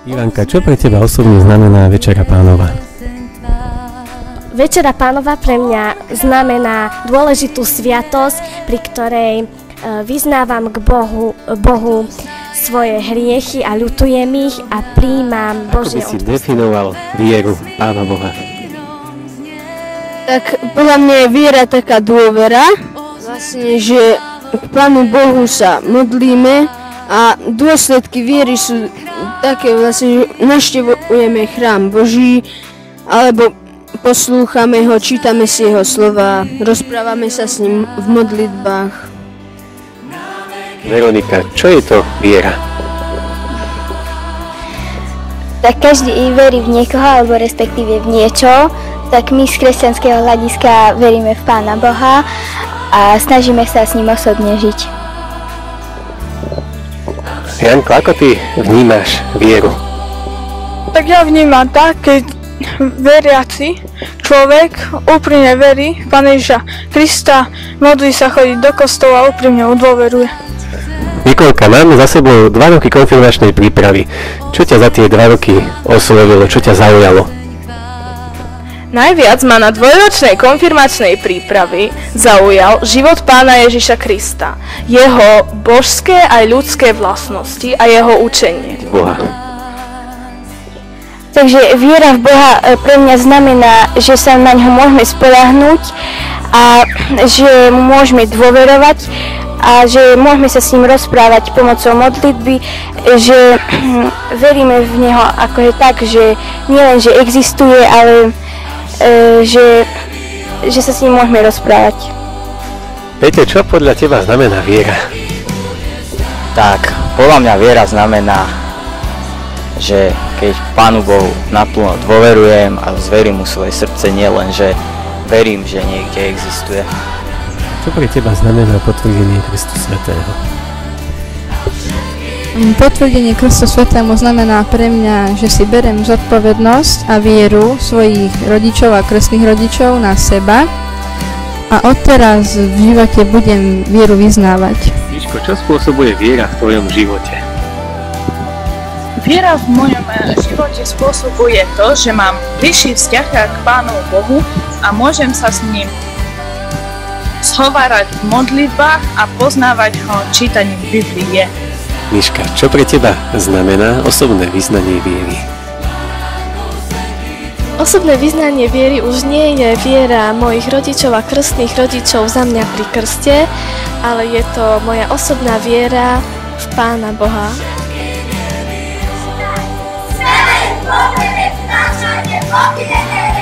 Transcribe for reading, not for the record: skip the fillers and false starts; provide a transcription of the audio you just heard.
Ivanka, čo pre teba osobne znamená Večera Pánova? Večera Pánova pre mňa znamená dôležitú sviatosť, pri ktorej vyznávam k Bohu svoje hriechy a ľutujem ich a prijímam Božie odpustenie. Ako by si definoval vieru Pána Boha? Tak podľa mňa je viera taká dôvera, vlastne, že k Pánu Bohu sa modlíme a dôsledky viery sú také vlastne, že navštevujeme chrám Boží, alebo poslúchame ho, čítame si jeho slova, rozprávame sa s ním v modlitbách. Veronika, čo je to viera? Tak každý verí v niekoho, alebo respektíve v niečo, tak my z kresťanského hľadiska veríme v Pána Boha a snažíme sa s ním osobne žiť. Janko, ako ty vnímaš vieru? Tak ja vnímam tak, keď veriaci človek úprimne verí v Pána Ježiša Krista, modlí sa, chodí do kostola a úprimne mu dôveruje. Nikolka, máme za sebou 2 roky konfirmačnej prípravy. Čo ťa za tie 2 roky oslovilo, čo ťa zaujalo? Najviac ma na dvojročnej konfirmačnej prípravy zaujal život Pána Ježiša Krista, jeho božské aj ľudské vlastnosti a jeho učenie. Boha. Takže viera v Boha pre mňa znamená, že sa na ňo môžeme spoľahnúť a že mu môžeme dôverovať a že môžeme sa s ním rozprávať pomocou modlitby, že veríme v neho ako je tak, že nielen, že existuje, ale že sa s ním môžeme rozprávať. Peťo, čo podľa teba znamená viera? Tak, podľa mňa viera znamená, že keď Pánu Bohu naplno dôverujem a zverím mu svoje srdce, nielen, že verím, že niekde existuje. Čo pre teba znamená potvrdenie Krstu Svätého? Potvrdenie Krstu Svätému znamená pre mňa, že si berem zodpovednosť a vieru svojich rodičov a krstných rodičov na seba a odteraz v živote budem vieru vyznávať. Miško, čo spôsobuje viera v tvojom živote? Viera v mojom živote spôsobuje to, že mám bližší vzťah k Pánu Bohu a môžem sa s ním zhovárať v modlitbách a poznávať ho čítaním Biblie. Miška, čo pre teba znamená osobné vyznanie viery? Osobné vyznanie viery už nie je viera mojich rodičov a krstných rodičov za mňa pri krste, ale je to moja osobná viera v Pána Boha. Powiemy,